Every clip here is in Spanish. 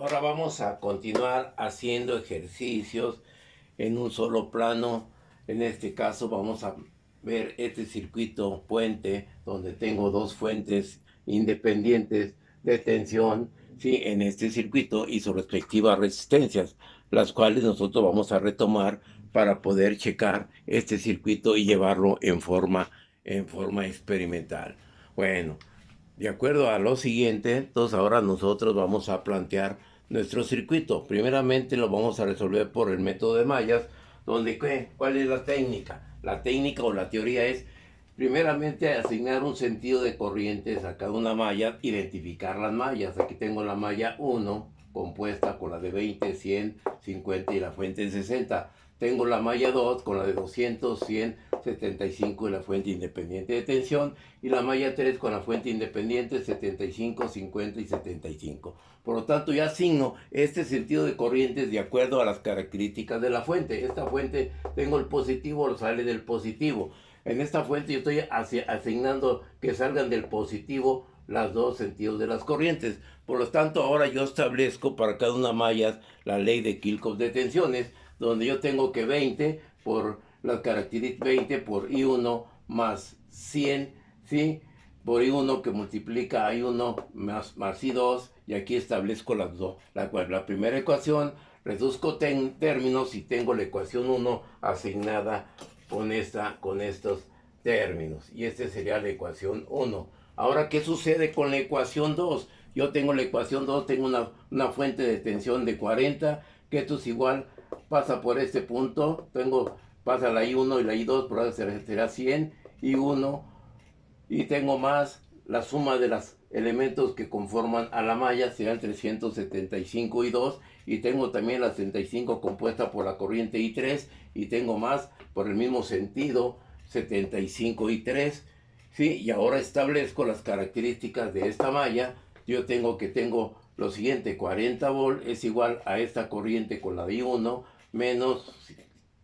Ahora vamos a continuar haciendo ejercicios en un solo plano. En este caso vamos a ver este circuito puente donde tengo dos fuentes independientes de tensión, ¿sí? En este circuito y sus respectivas resistencias, las cuales nosotros vamos a retomar para poder checar este circuito y llevarlo en forma experimental. Bueno, de acuerdo a lo siguiente, entonces ahora nosotros vamos a plantear nuestro circuito. Primeramente lo vamos a resolver por el método de mallas, donde ¿cuál es la técnica? La técnica o la teoría es primeramente asignar un sentido de corrientes a cada una malla, identificar las mallas. Aquí tengo la malla 1 compuesta con la de 20, 100, 50 y la fuente de 60. Tengo la malla 2 con la de 200, 100, 75 y la fuente independiente de tensión, y la malla 3 con la fuente independiente 75, 50 y 75. Por lo tanto, ya asigno este sentido de corrientes de acuerdo a las características de la fuente. Esta fuente tengo el positivo, sale del positivo. En esta fuente yo estoy asignando que salgan del positivo los dos sentidos de las corrientes. Por lo tanto, ahora yo establezco para cada una malla la ley de Kirchhoff de tensiones, donde yo tengo que 20 por las características 20 por I1 más 100, ¿sí? Por I1 que multiplica a I1 más I2, y aquí establezco las dos. La primera ecuación, reduzco términos y tengo la ecuación 1 asignada con estos términos. Y esta sería la ecuación 1. Ahora, ¿qué sucede con la ecuación 2? Yo tengo la ecuación 2, tengo una fuente de tensión de 40, que esto es igual, pasa por este punto, pasa la I1 y la I2, por ahora será 100, I1, y tengo más la suma de los elementos que conforman a la malla, serán 375 I2, y tengo también la 75 compuesta por la corriente I3, y tengo más por el mismo sentido, 75 I3, ¿sí? Y ahora establezco las características de esta malla. Yo tengo lo siguiente: 40 volt es igual a esta corriente con la de I1 menos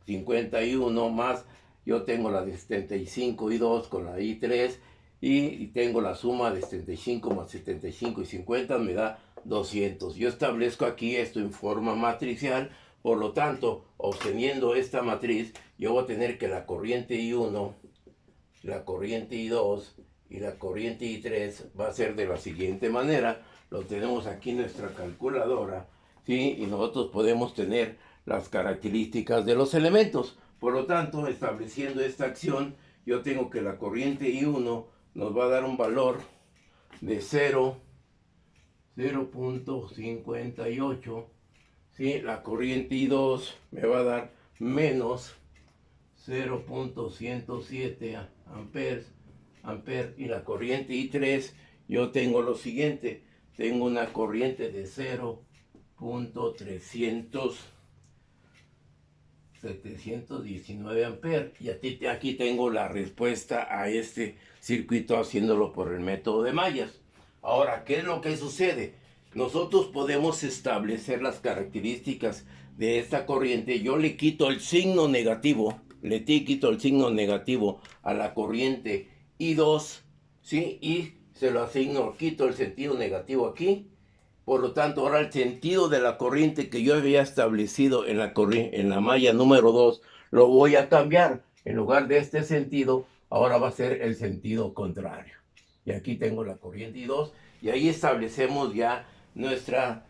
51 más, yo tengo la de 75 I2 con la de I3, y tengo la suma de 75 más 75 y 50 me da 200. Yo establezco aquí esto en forma matricial. Por lo tanto, obteniendo esta matriz, yo voy a tener que la corriente I1, la corriente I2 y la corriente I3 va a ser de la siguiente manera. Lo tenemos aquí en nuestra calculadora, ¿sí? Y nosotros podemos tener las características de los elementos. Por lo tanto, estableciendo esta acción, yo tengo que la corriente I1 nos va a dar un valor de 0.58, ¿sí? La corriente I2 me va a dar menos 0.107 amperes, y la corriente I3 yo tengo lo siguiente: tengo una corriente de 0.719 amperes, y aquí tengo la respuesta a este circuito haciéndolo por el método de mallas. Ahora, ¿qué es lo que sucede? Nosotros podemos establecer las características de esta corriente. Yo le quito el signo negativo, a la corriente I2, ¿sí? Y se lo asigno, quito el sentido negativo aquí. Por lo tanto, ahora el sentido de la corriente que yo había establecido en la malla número 2 lo voy a cambiar. En lugar de este sentido, ahora va a ser el sentido contrario. Y aquí tengo la corriente I2, y ahí establecemos ya nuestra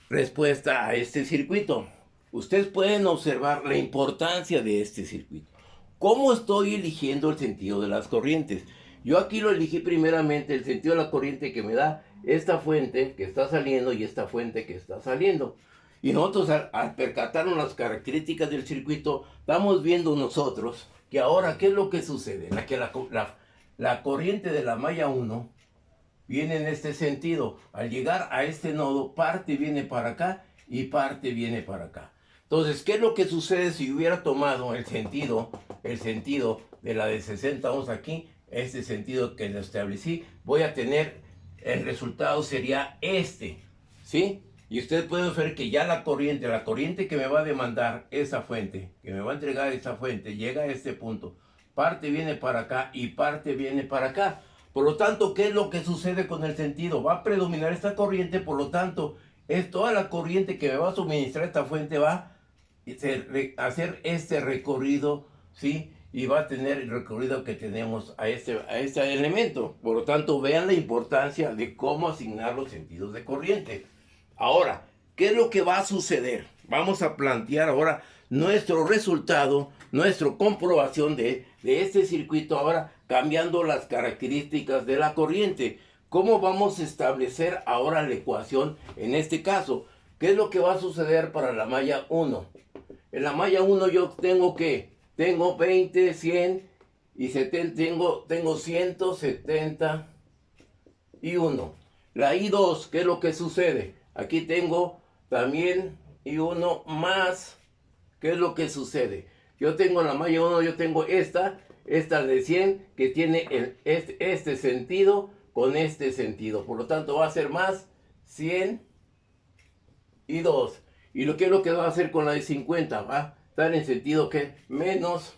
respuesta a este circuito. Ustedes pueden observar la importancia de este circuito. ¿Cómo estoy eligiendo el sentido de las corrientes? Yo aquí lo elegí primeramente el sentido de la corriente que me da esta fuente que está saliendo y esta fuente que está saliendo. Y nosotros, al percatarnos las características del circuito, estamos viendo nosotros que ahora, ¿qué es lo que sucede? La corriente de la malla 1 viene en este sentido. Al llegar a este nodo, parte viene para acá y parte viene para acá. Entonces, ¿qué es lo que sucede si hubiera tomado el sentido de la de 60 ohms aquí, este sentido que lo establecí? Voy a tener, el resultado sería este, ¿sí? Y ustedes pueden ver que ya la corriente que me va a demandar esa fuente, que me va a entregar esa fuente, llega a este punto. Parte viene para acá y parte viene para acá. Por lo tanto, ¿qué es lo que sucede con el sentido? Va a predominar esta corriente, por lo tanto, es toda la corriente que me va a suministrar esta fuente va a hacer este recorrido, ¿sí? Y va a tener el recorrido que tenemos a este elemento. Por lo tanto, vean la importancia de cómo asignar los sentidos de corriente. Ahora, ¿qué es lo que va a suceder? Vamos a plantear ahora nuestro resultado, nuestra comprobación de este circuito, ahora cambiando las características de la corriente. ¿Cómo vamos a establecer ahora la ecuación en este caso? ¿Qué es lo que va a suceder para la malla 1? En la malla 1 yo tengo que, tengo 20, 100 y 70, tengo 171. La I2, ¿qué es lo que sucede? Aquí tengo también I1 más, ¿qué es lo que sucede? Yo tengo en la malla 1, yo tengo esta de 100 que tiene este sentido con este sentido. Por lo tanto va a ser más 100 y 2. Y lo que es lo que va a hacer con la de 50, va a estar en sentido que menos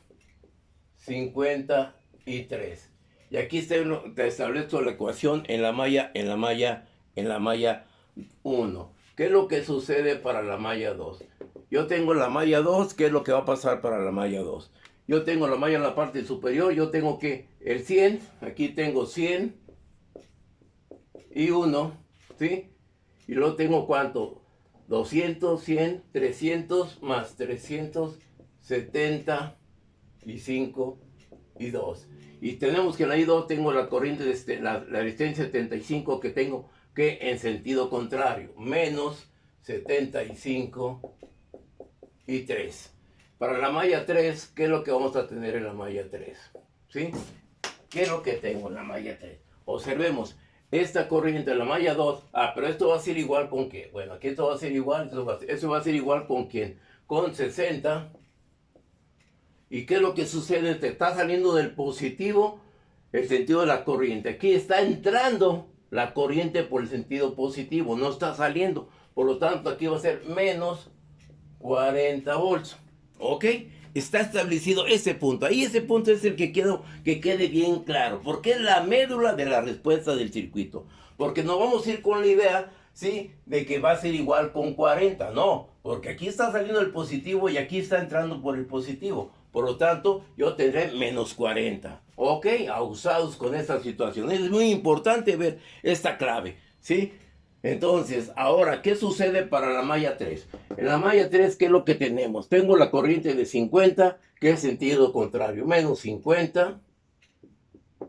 53. Y aquí te establezco la ecuación en la malla 1. ¿Qué es lo que sucede para la malla 2? Yo tengo la malla 2, ¿qué es lo que va a pasar para la malla 2? Yo tengo la malla en la parte superior, yo tengo que el 100, aquí tengo 100 y 1, ¿sí? Y luego tengo ¿cuánto? 200, 100, 300 más 375 y 2. Y tenemos que en la I2 tengo la corriente, la resistencia 75 que tengo que en sentido contrario, menos 75 y 3. Para la malla 3, ¿qué es lo que vamos a tener en la malla 3? ¿Sí? ¿Qué es lo que tengo en la malla 3? Observemos. Esta corriente en la malla 2, pero esto va a ser igual con qué? Bueno, aquí esto va a ser igual, eso va a ser igual con quién? Con 60. ¿Y qué es lo que sucede? Te está saliendo del positivo el sentido de la corriente. Aquí está entrando la corriente por el sentido positivo, no está saliendo. Por lo tanto, aquí va a ser menos 40 volts. ¿Ok? Está establecido ese punto. Ahí ese punto es el que quede bien claro. Porque es la médula de la respuesta del circuito. Porque no vamos a ir con la idea, ¿sí?, de que va a ser igual con 40. No, porque aquí está saliendo el positivo y aquí está entrando por el positivo. Por lo tanto, yo tendré menos 40. ¿Ok? Abusados con esta situación. Es muy importante ver esta clave, ¿sí? Entonces, ahora, ¿qué sucede para la malla 3? En la malla 3, ¿qué es lo que tenemos? Tengo la corriente de 50, que es sentido contrario, menos 50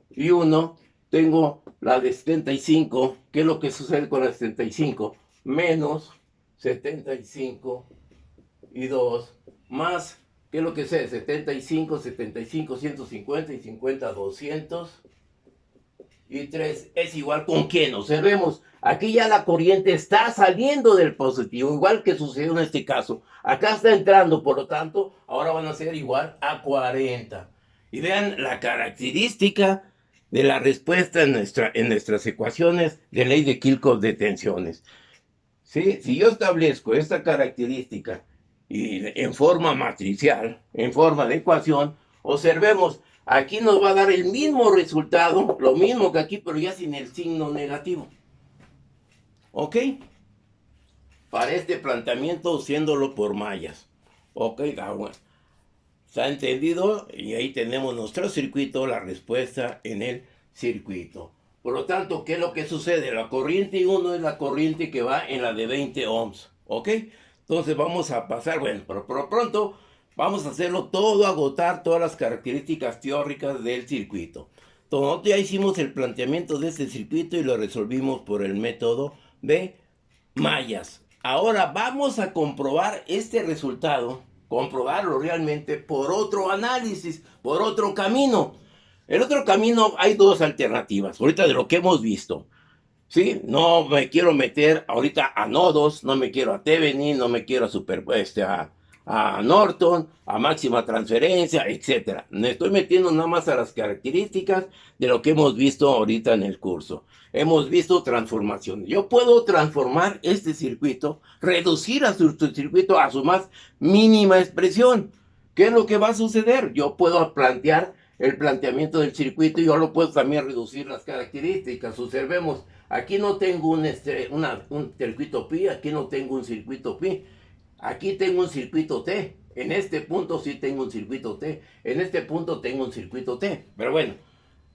y 1. Tengo la de 75, ¿qué es lo que sucede con la 75? Menos 75 y 2, más, ¿qué es lo que sucede? 75, 150 y 50, 200. Y 3 es igual con quién. Observemos, aquí ya la corriente está saliendo del positivo, igual que sucedió en este caso. Acá está entrando, por lo tanto, ahora van a ser igual a 40. Y vean la característica de la respuesta en nuestras ecuaciones de ley de Kirchhoff de tensiones. ¿Sí? Si yo establezco esta característica y en forma matricial, en forma de ecuación, observemos, aquí nos va a dar el mismo resultado, lo mismo que aquí, pero ya sin el signo negativo. ¿Ok? Para este planteamiento, haciéndolo por mallas. ¿Ok? Bueno. ¿Se ha entendido? Y ahí tenemos nuestro circuito, la respuesta en el circuito. Por lo tanto, ¿qué es lo que sucede? La corriente I1 es la corriente que va en la de 20 ohms. ¿Ok? Entonces vamos a pasar, bueno, pero por lo pronto vamos a hacerlo todo, agotar todas las características teóricas del circuito. Entonces nosotros ya hicimos el planteamiento de este circuito y lo resolvimos por el método de mallas. Ahora vamos a comprobar este resultado, comprobarlo realmente por otro análisis, por otro camino. El otro camino hay dos alternativas, ahorita de lo que hemos visto. ¿Sí? No me quiero meter ahorita a nodos, no me quiero a Thevenin, no me quiero a Norton, a máxima transferencia, etc. Me estoy metiendo nada más a las características de lo que hemos visto ahorita en el curso. Hemos visto transformaciones. Yo puedo transformar este circuito, reducir a su circuito a su más mínima expresión. ¿Qué es lo que va a suceder? Yo puedo plantear el planteamiento del circuito y yo lo puedo también reducir las características. Observemos, Aquí no tengo un circuito pi, aquí no tengo un circuito pi. Aquí tengo un circuito T. En este punto sí tengo un circuito T. En este punto tengo un circuito T. Pero bueno,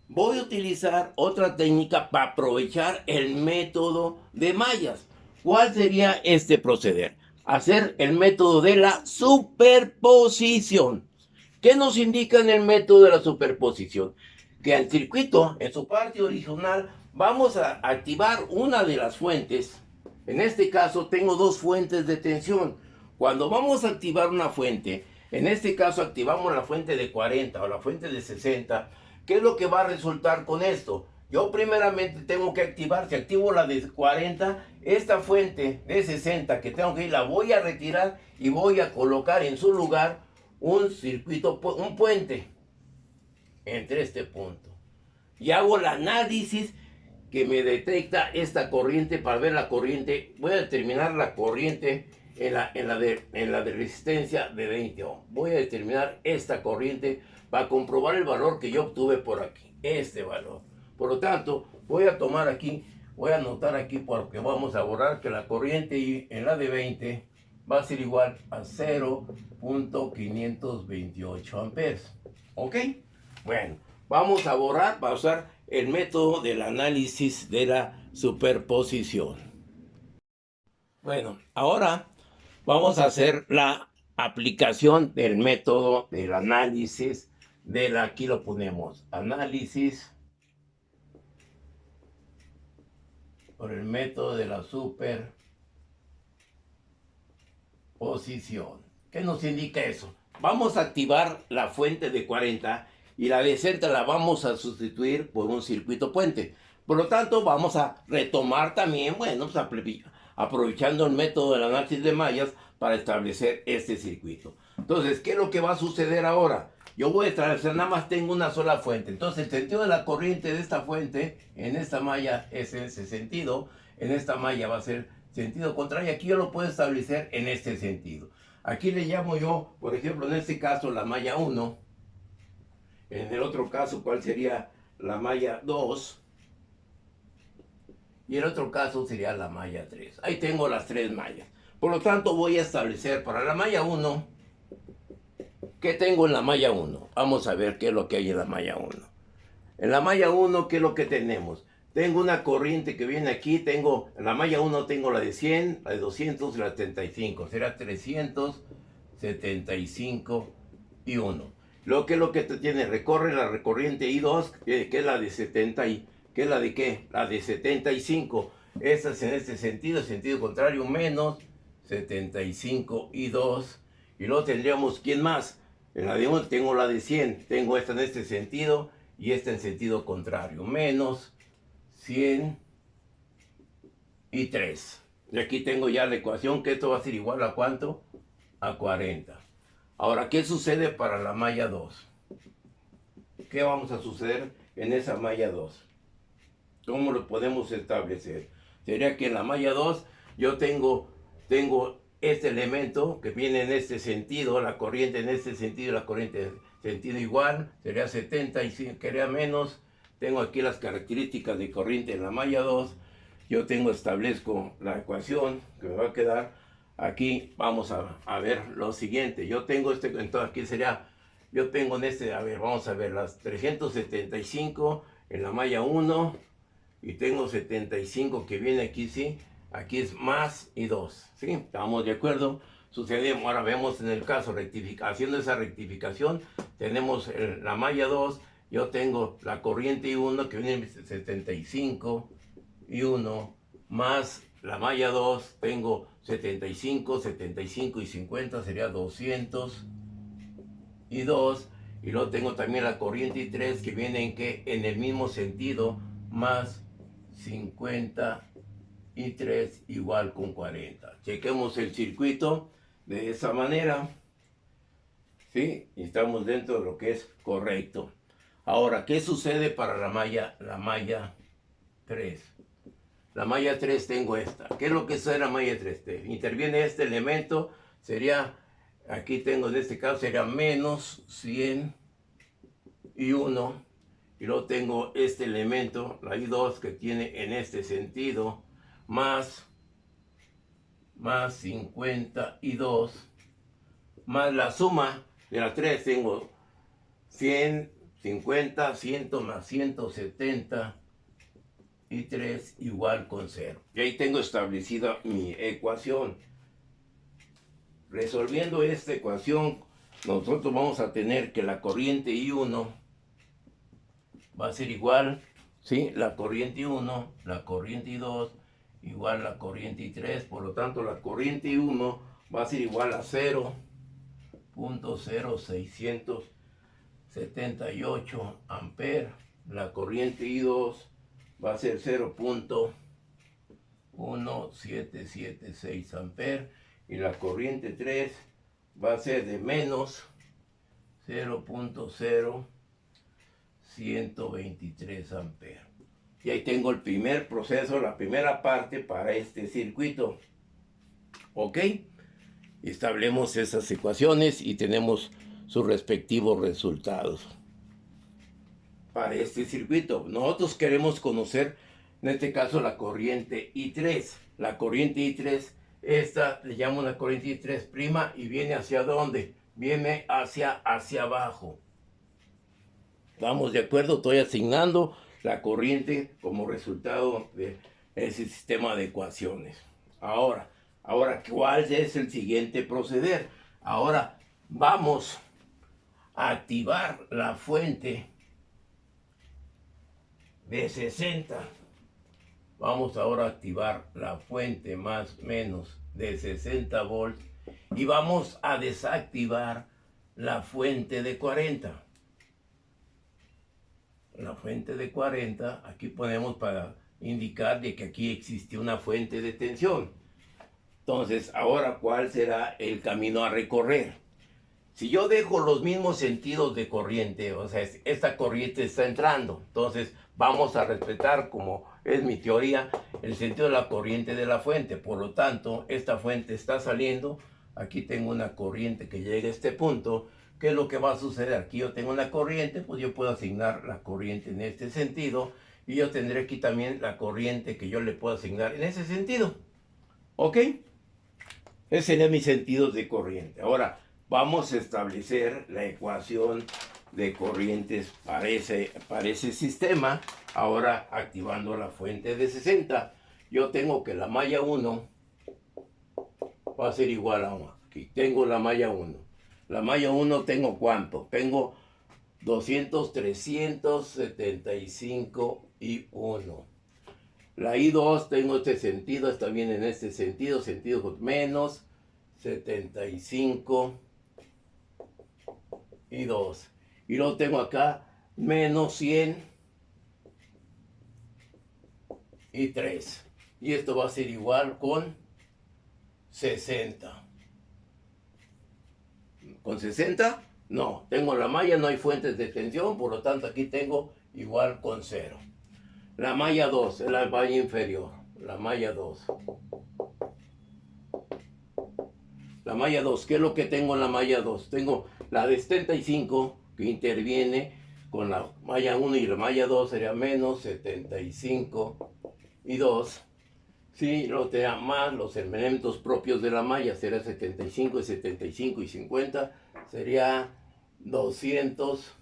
voy a utilizar otra técnica para aprovechar el método de mallas. ¿Cuál sería este proceder? Hacer el método de la superposición. ¿Qué nos indica en el método de la superposición? Que al circuito, en su parte original, vamos a activar una de las fuentes. En este caso tengo dos fuentes de tensión. Cuando vamos a activar una fuente, en este caso activamos la fuente de 40 o la fuente de 60, ¿qué es lo que va a resultar con esto? Yo primeramente tengo que activar, si activo la de 40, esta fuente de 60 que tengo que ir, la voy a retirar y voy a colocar en su lugar un circuito, un puente entre este punto. Y hago el análisis que me detecta esta corriente para ver la corriente. Voy a determinar la corriente en la de resistencia de 20 ohm. Voy a determinar esta corriente para comprobar el valor que yo obtuve por aquí, este valor. Por lo tanto, voy a tomar aquí, voy a anotar aquí porque vamos a borrar que la corriente en la de 20 va a ser igual a 0.528 amperes. ¿Ok? Bueno, vamos a borrar, va a usar el método del análisis de la superposición. Bueno, ahora vamos a hacer la aplicación del método del análisis de la, aquí lo ponemos, análisis por el método de la superposición. ¿Qué nos indica eso? Vamos a activar la fuente de 40 y la de 60 la vamos a sustituir por un circuito puente. Por lo tanto, vamos a retomar también, bueno, pues aprovechando el método del análisis de mallas para establecer este circuito. Entonces, ¿qué es lo que va a suceder ahora? Yo voy a establecer, nada más tengo una sola fuente. Entonces, el sentido de la corriente de esta fuente en esta malla es en ese sentido. En esta malla va a ser sentido contrario. Aquí yo lo puedo establecer en este sentido. Aquí le llamo yo, por ejemplo, en este caso, la malla 1. En el otro caso, ¿cuál sería la malla 2? Y el otro caso sería la malla 3. Ahí tengo las tres mallas. Por lo tanto, voy a establecer para la malla 1, ¿qué tengo en la malla 1? Vamos a ver qué es lo que hay en la malla 1. En la malla 1, ¿qué es lo que tenemos? Tengo una corriente que viene aquí, tengo, en la malla 1 tengo la de 100, la de 200 y la de 75. Será 375 y 1. Lo que te tiene, recorre la corriente I2, que es la de 70 y... ¿Qué es la de qué? La de 75. Esta es en este sentido, sentido contrario, menos 75 y 2. Y luego tendríamos, ¿quién más? En la de 1 tengo la de 100. Tengo esta en este sentido y esta en sentido contrario. Menos 100 y 3. Y aquí tengo ya la ecuación que esto va a ser igual a ¿cuánto? A 40. Ahora, ¿qué sucede para la malla 2? ¿Qué vamos a suceder en esa malla 2? ¿Cómo lo podemos establecer? Sería que en la malla 2 yo tengo este elemento que viene en este sentido, la corriente en este sentido, la corriente en sentido igual, sería 75, quería menos. Tengo aquí las características de corriente en la malla 2. Yo establezco la ecuación que me va a quedar. Aquí vamos a ver lo siguiente. Yo tengo entonces aquí sería, yo tengo en este, a ver, vamos a ver, las 375 en la malla 1. Y tengo 75 que viene aquí, ¿sí? Aquí es más y 2, ¿sí? ¿Estamos de acuerdo? Sucedemos, ahora vemos en el caso, haciendo esa rectificación, tenemos la malla 2, yo tengo la corriente I1 que viene 75 y 1, más la malla 2, tengo 75, 75 y 50, sería 200 y 2, y luego tengo también la corriente I3 que viene en el mismo sentido, más 53 igual con 40. Chequemos el circuito de esa manera. ¿Sí? Y estamos dentro de lo que es correcto. Ahora, ¿qué sucede para la malla 3? La malla 3 tengo esta. ¿Qué es lo que sucede en la malla 3? Interviene este elemento. Sería, aquí tengo en este caso, sería menos 100 y 1. y luego tengo este elemento, la I2 que tiene en este sentido, más 52, más la suma de las 3, tengo 100, 50, 100 más 170 y 3 igual con 0. Y ahí tengo establecida mi ecuación. Resolviendo esta ecuación, nosotros vamos a tener que la corriente I1 va a ser igual, ¿sí? La corriente I1, la corriente I2, igual la corriente I3. Por lo tanto, la corriente I1 va a ser igual a 0.0678 amperes. La corriente I2 va a ser 0.1776 amperes. Y la corriente 3 va a ser de menos 0.0123 amperes. Y ahí tengo el primer proceso, la primera parte para este circuito. ¿Ok? Establecemos esas ecuaciones y tenemos sus respectivos resultados. Para este circuito, nosotros queremos conocer, en este caso, la corriente I3. La corriente I3, esta le llamo una corriente I3' y viene hacia ¿dónde? Viene hacia abajo. ¿Estamos de acuerdo? Estoy asignando la corriente como resultado de ese sistema de ecuaciones. Ahora, ¿cuál es el siguiente proceder? Ahora vamos a activar la fuente de 60. Vamos ahora a activar la fuente más menos de 60 volts y vamos a desactivar la fuente de 40. La fuente de 40, aquí ponemos para indicar de que aquí existe una fuente de tensión. Entonces, ahora, ¿cuál será el camino a recorrer? Si yo dejo los mismos sentidos de corriente, o sea, esta corriente está entrando, entonces vamos a respetar, como es mi teoría, el sentido de la corriente de la fuente. Por lo tanto, esta fuente está saliendo, aquí tengo una corriente que llega a este punto. ¿Qué es lo que va a suceder? Aquí yo tengo una corriente, pues yo puedo asignar la corriente en este sentido, y yo tendré aquí también la corriente que yo le puedo asignar en ese sentido. ¿Ok? Ese sería mi sentido de corriente. Ahora, vamos a establecer la ecuación de corrientes para ese sistema. Ahora, activando la fuente de 60, yo tengo que la malla 1 va a ser igual a 1. Aquí tengo la malla 1. La malla 1 tengo ¿cuánto? Tengo 200, 375 y 1. La I2 tengo este sentido, está bien en este sentido menos 75 y 2. Y luego tengo acá menos 100 y 3. Y esto va a ser igual con 60. ¿Con 60? No, tengo la malla, no hay fuentes de tensión, por lo tanto aquí tengo igual con 0. La malla 2 es la malla inferior, la malla 2. La malla 2, ¿qué es lo que tengo en la malla 2? Tengo la de 75 que interviene con la malla 1 y la malla 2 sería menos 75 y 2. Sí, lo te da más los elementos propios de la malla, será 75 y 75 y 50, sería 200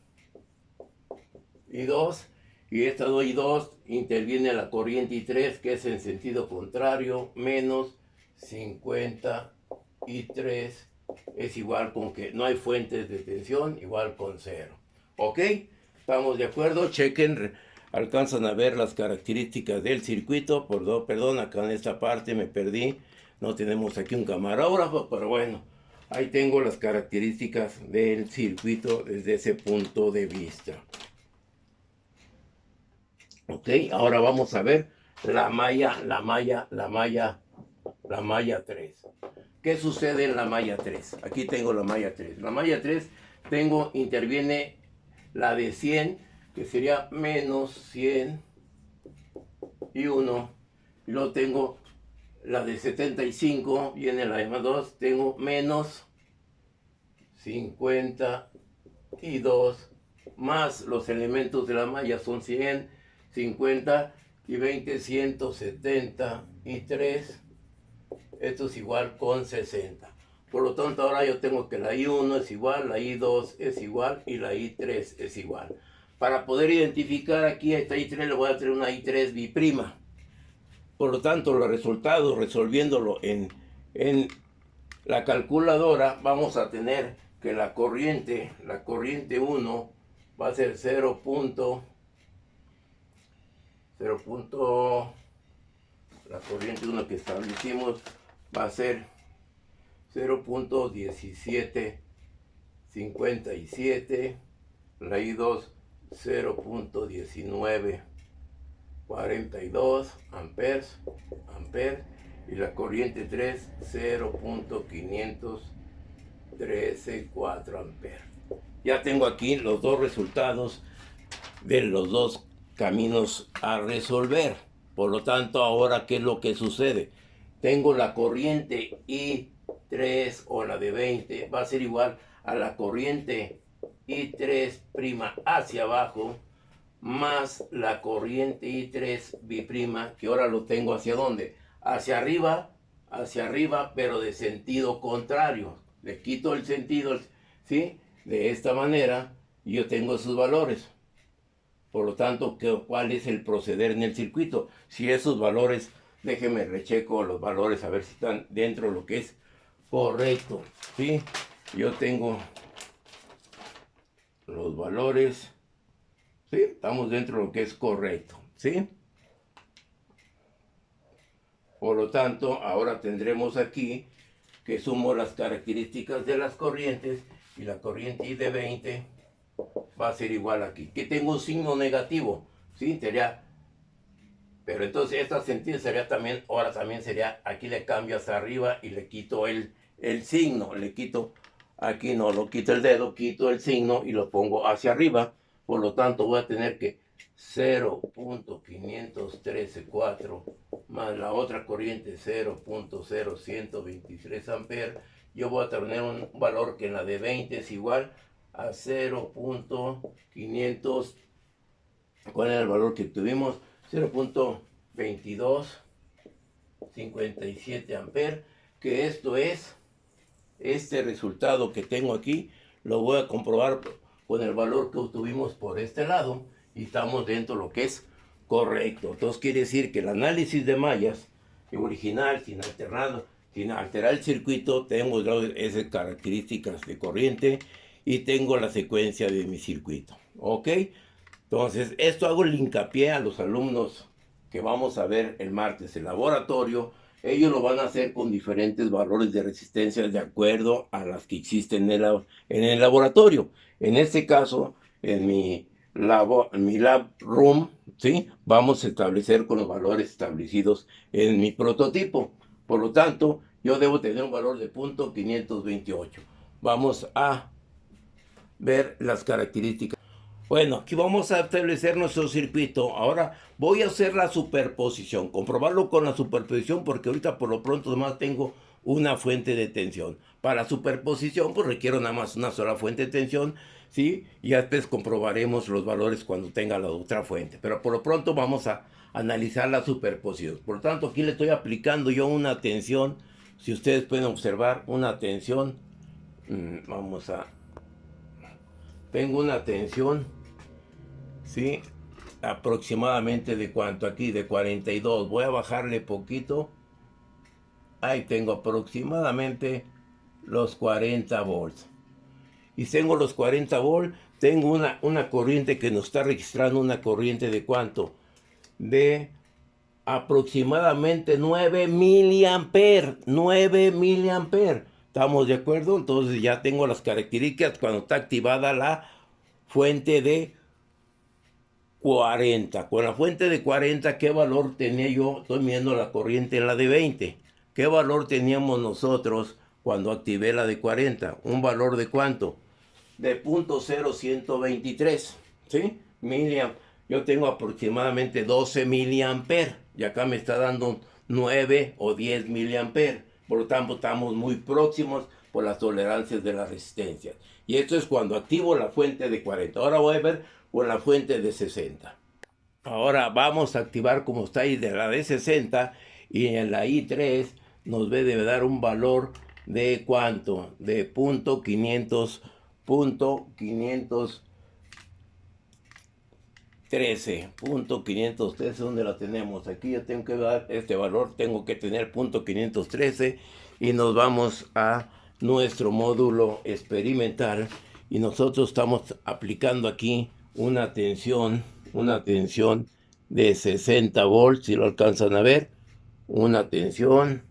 y 2. Y esta 2 y 2 interviene la corriente I3, que es en sentido contrario, menos 53 es igual con que no hay fuentes de tensión, igual con 0. ¿Ok? ¿Estamos de acuerdo? Chequen. Alcanzan a ver las características del circuito. Perdón, acá en esta parte me perdí. No tenemos aquí un camarógrafo, pero bueno, ahí tengo las características del circuito desde ese punto de vista. Ok, ahora vamos a ver la malla 3. ¿Qué sucede en la malla 3? Aquí tengo la malla 3. La malla 3 interviene la de 100, que sería menos 100 y 1. Y luego tengo la de 75, viene la de más 2, tengo menos 52 más los elementos de la malla son 100, 50 y 20, 173. Esto es igual con 60. Por lo tanto, ahora yo tengo que la I1 es igual, la I2 es igual y la I3 es igual. Para poder identificar aquí a esta I3 le voy a traer una I3 biprima. Por lo tanto, los resultados, resolviéndolo en la calculadora, vamos a tener que la corriente 1 va a ser 0. La corriente 1 que establecimos va a ser 0.1757, la I2 0.1942 amperes, y la corriente 3 0.513,4 amperes. Ya tengo aquí los dos resultados de los dos caminos a resolver. Por lo tanto, ahora, ¿qué es lo que sucede? Tengo la corriente I3 o la de 20, va a ser igual a la corriente I3' hacia abajo, más la corriente I3 biprima, que ahora lo tengo ¿hacia dónde? Hacia arriba, pero de sentido contrario. Le quito el sentido, ¿sí? De esta manera, yo tengo sus valores. Por lo tanto, ¿cuál es el proceder en el circuito? Si esos valores, déjenme recheco los valores a ver si están dentro de lo que es correcto, ¿sí? Yo tengo los valores, ¿sí? Estamos dentro de lo que es correcto, ¿sí? Por lo tanto, ahora tendremos aquí que sumo las características de las corrientes, y la corriente I de 20 va a ser igual aquí, que tengo un signo negativo, ¿sí? Sería, pero entonces esta sentido sería también, ahora también sería, aquí le cambio hacia arriba y le quito el signo, le quito, aquí no, lo quito el dedo, quito el signo y lo pongo hacia arriba. Por lo tanto voy a tener que 0.513,4 más la otra corriente 0.0123 amperes. Yo voy a tener un valor que en la de 20 es igual a 0.500, ¿cuál era el valor que tuvimos? 0.2257 amperes, que esto es, este resultado que tengo aquí, lo voy a comprobar con el valor que obtuvimos por este lado, y estamos dentro de lo que es correcto. Entonces quiere decir que el análisis de mallas original, sin alterar el circuito, tengo esas características de corriente y tengo la secuencia de mi circuito, ¿ok? Entonces, esto hago el hincapié a los alumnos que vamos a ver el martes el laboratorio. Ellos lo van a hacer con diferentes valores de resistencia de acuerdo a las que existen en el laboratorio. En este caso, en mi lab room, ¿sí? Vamos a establecer con los valores establecidos en mi prototipo. Por lo tanto, yo debo tener un valor de 0.528. Vamos a ver las características. Bueno, aquí vamos a establecer nuestro circuito. Ahora voy a hacer la superposición, comprobarlo con la superposición, porque ahorita por lo pronto nomás tengo una fuente de tensión. Para la superposición pues requiero nada más una sola fuente de tensión, ¿sí? Y después comprobaremos los valores cuando tenga la otra fuente. Pero por lo pronto vamos a analizar la superposición. Por lo tanto, aquí le estoy aplicando yo una tensión. Si ustedes pueden observar, una tensión. Tengo una tensión, ¿sí? Aproximadamente de cuánto aquí, de 42. Voy a bajarle poquito. Ahí tengo aproximadamente los 40 volts. Y tengo los 40 volts. Tengo una corriente que nos está registrando una corriente de cuánto. De aproximadamente 9 miliamperes. 9 miliamperes. ¿Estamos de acuerdo? Entonces ya tengo las características cuando está activada la fuente de 40. Con la fuente de 40, ¿qué valor tenía yo? Estoy midiendo la corriente en la de 20. ¿Qué valor teníamos nosotros cuando activé la de 40? ¿Un valor de cuánto? De 0.0123, ¿sí? Miliamperes. Yo tengo aproximadamente 12 miliamperes. Y acá me está dando 9 o 10 miliamperes. por lo tanto estamos muy próximos por las tolerancias de las resistencias. Y esto es cuando activo la fuente de 40. Ahora voy a ver con la fuente de 60. Ahora vamos a activar como está ahí de la de 60 y en la I3 nos debe dar un valor de ¿cuánto? De punto 513, ¿dónde la tenemos? Aquí yo tengo que dar este valor, tengo que tener punto 513 y nos vamos a nuestro módulo experimental y nosotros estamos aplicando aquí una tensión de 60 volts, si lo alcanzan a ver, una tensión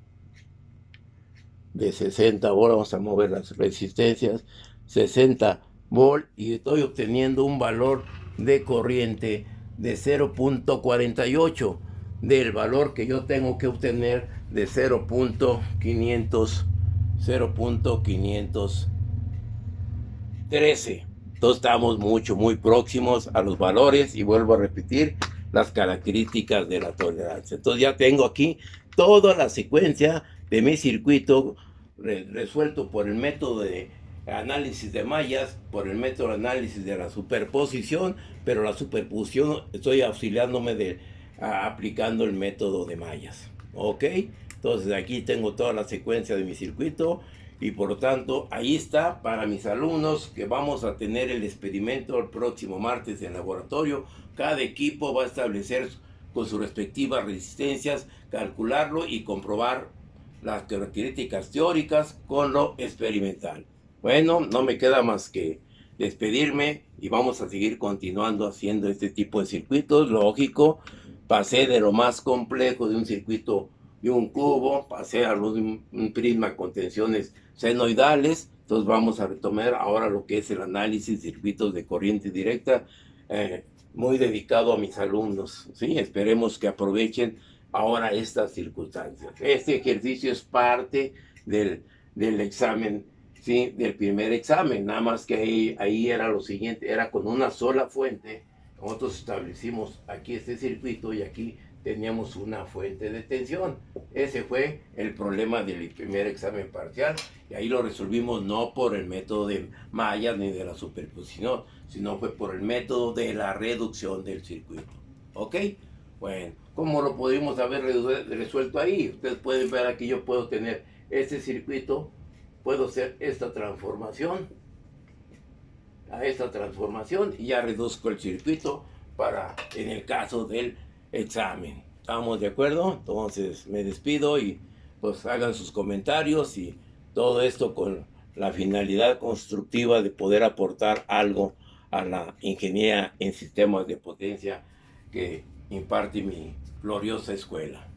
de 60 volts, vamos a mover las resistencias, 60 volts y estoy obteniendo un valor de corriente de 0.48 del valor que yo tengo que obtener de 0.513. Entonces estamos muy próximos a los valores y vuelvo a repetir las características de la tolerancia. Entonces ya tengo aquí toda la secuencia de mi circuito resuelto por el método de análisis de mallas, por el método de análisis de la superposición, pero la superposición estoy auxiliándome aplicando el método de mallas. ¿Ok? Entonces aquí tengo toda la secuencia de mi circuito y por lo tanto ahí está para mis alumnos que vamos a tener el experimento el próximo martes en laboratorio. Cada equipo va a establecer con sus respectivas resistencias, calcularlo y comprobar las características teóricas con lo experimental. Bueno, no me queda más que despedirme y vamos a seguir continuando haciendo este tipo de circuitos. Lógico, pasé de lo más complejo de un circuito de un cubo, pasé a un prisma con tensiones senoidales. Entonces vamos a retomar ahora lo que es el análisis de circuitos de corriente directa, muy dedicado a mis alumnos, ¿sí? Esperemos que aprovechen ahora estas circunstancias. Este ejercicio es parte del examen, ¿sí? Del primer examen, nada más que ahí era lo siguiente, era con una sola fuente. Nosotros establecimos aquí este circuito y aquí teníamos una fuente de tensión. Ese fue el problema del primer examen parcial y ahí lo resolvimos no por el método de mallas ni de la superposición, sino fue por el método de la reducción del circuito. ¿Ok? Bueno, ¿cómo lo pudimos haber resuelto ahí? Ustedes pueden ver aquí, yo puedo tener este circuito, puedo hacer esta transformación a esta transformación y ya reduzco el circuito para en el caso del examen. ¿Estamos de acuerdo? Entonces me despido y pues hagan sus comentarios y todo esto con la finalidad constructiva de poder aportar algo a la ingeniería en sistemas de potencia que imparte mi gloriosa escuela.